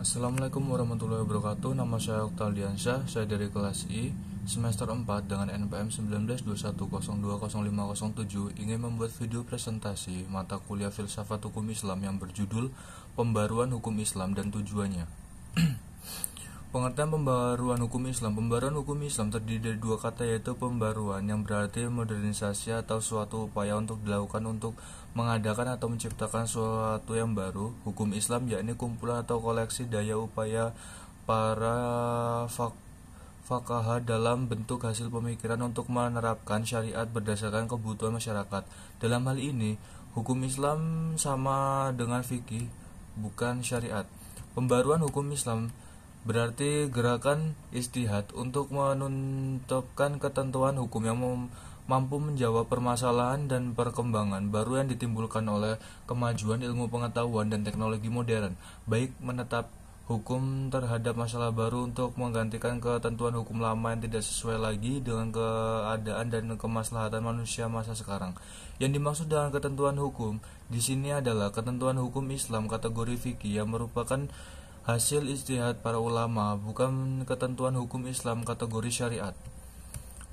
Assalamualaikum warahmatullahi wabarakatuh. Nama saya Oktal Diansyah. Saya dari kelas I semester 4 dengan NPM 1921020507 ingin membuat video presentasi mata kuliah Filsafat Hukum Islam yang berjudul Pembaruan Hukum Islam dan Tujuannya. Pengertian pembaruan hukum Islam. Pembaruan hukum Islam terdiri dari dua kata, yaitu pembaruan yang berarti modernisasi atau suatu upaya untuk dilakukan untuk mengadakan atau menciptakan suatu yang baru. Hukum Islam yakni kumpulan atau koleksi daya upaya para faqaha dalam bentuk hasil pemikiran untuk menerapkan syariat berdasarkan kebutuhan masyarakat. Dalam hal ini, hukum Islam sama dengan fikih, bukan syariat. Pembaruan hukum Islam berarti gerakan ijtihad untuk menentukan ketentuan hukum yang mampu menjawab permasalahan dan perkembangan baru yang ditimbulkan oleh kemajuan ilmu pengetahuan dan teknologi modern, baik menetap hukum terhadap masalah baru untuk menggantikan ketentuan hukum lama yang tidak sesuai lagi dengan keadaan dan kemaslahatan manusia masa sekarang. Yang dimaksud dengan ketentuan hukum di sini adalah ketentuan hukum Islam kategori fikih yang merupakan hasil ijtihad para ulama, bukan ketentuan hukum Islam kategori syariat.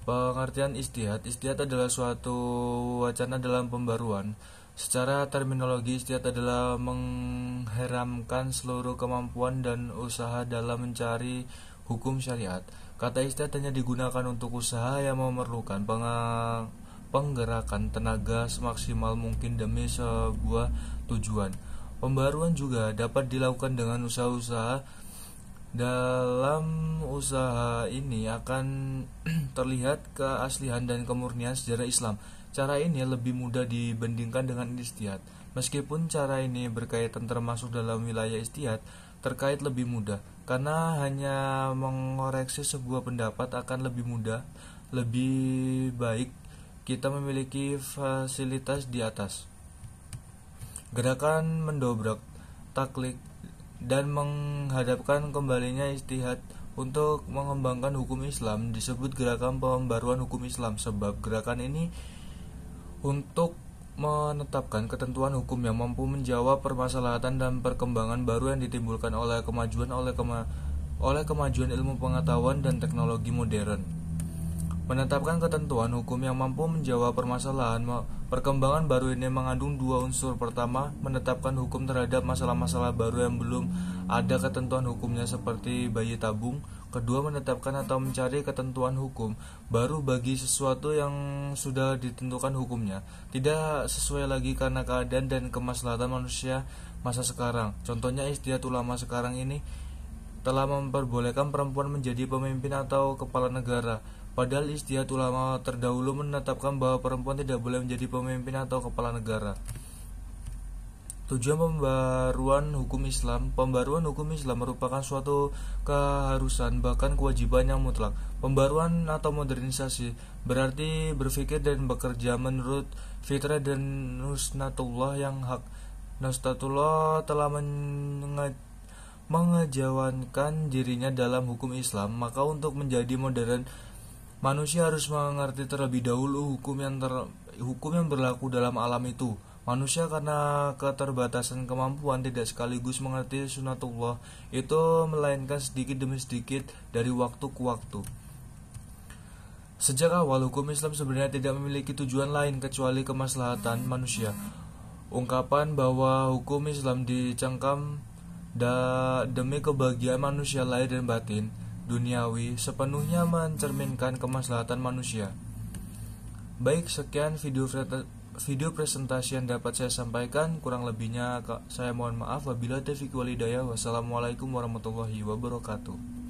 Pengertian ijtihad. Ijtihad adalah suatu wacana dalam pembaruan. Secara terminologi, ijtihad adalah mengheramkan seluruh kemampuan dan usaha dalam mencari hukum syariat. Kata ijtihad hanya digunakan untuk usaha yang memerlukan penggerakan tenaga semaksimal mungkin demi sebuah tujuan. Pembaruan juga dapat dilakukan dengan usaha-usaha. Dalam usaha ini akan terlihat keaslian dan kemurnian sejarah Islam. Cara ini lebih mudah dibandingkan dengan ijtihad. Meskipun cara ini berkaitan termasuk dalam wilayah ijtihad, terkait lebih mudah, karena hanya mengoreksi sebuah pendapat akan lebih mudah. Lebih baik kita memiliki fasilitas di atas. Gerakan mendobrak, taklid, dan menghadapkan kembalinya ijtihad untuk mengembangkan hukum Islam disebut gerakan pembaruan hukum Islam, sebab gerakan ini untuk menetapkan ketentuan hukum yang mampu menjawab permasalahan dan perkembangan baru yang ditimbulkan oleh kemajuan ilmu pengetahuan dan teknologi modern. Menetapkan ketentuan hukum yang mampu menjawab permasalahan perkembangan baru ini mengandung dua unsur. Pertama, menetapkan hukum terhadap masalah-masalah baru yang belum ada ketentuan hukumnya seperti bayi tabung. Kedua, menetapkan atau mencari ketentuan hukum baru bagi sesuatu yang sudah ditentukan hukumnya tidak sesuai lagi karena keadaan dan kemaslahatan manusia masa sekarang. Contohnya, ijtihad ulama sekarang ini telah memperbolehkan perempuan menjadi pemimpin atau kepala negara. Padahal ijtihad ulama terdahulu menetapkan bahwa perempuan tidak boleh menjadi pemimpin atau kepala negara. Tujuan pembaruan hukum Islam. Pembaruan hukum Islam merupakan suatu keharusan, bahkan kewajiban yang mutlak. Pembaruan atau modernisasi berarti berpikir dan bekerja menurut fitrah dan nusnatullah yang hak. Nusnatullah telah mengejawankan dirinya dalam hukum Islam, maka untuk menjadi modern, manusia harus mengerti terlebih dahulu hukum yang berlaku dalam alam itu. Manusia karena keterbatasan kemampuan tidak sekaligus mengerti sunatullah itu, melainkan sedikit demi sedikit dari waktu ke waktu. Sejak awal, hukum Islam sebenarnya tidak memiliki tujuan lain kecuali kemaslahatan manusia. Ungkapan bahwa hukum Islam dicengkam demi kebahagiaan manusia lahir dan batin duniawi sepenuhnya mencerminkan kemaslahatan manusia. Baik, sekian video presentasi yang dapat saya sampaikan. Kurang lebihnya saya mohon maaf. Wabillahi taufiq wal hidayah. Wassalamualaikum warahmatullahi wabarakatuh.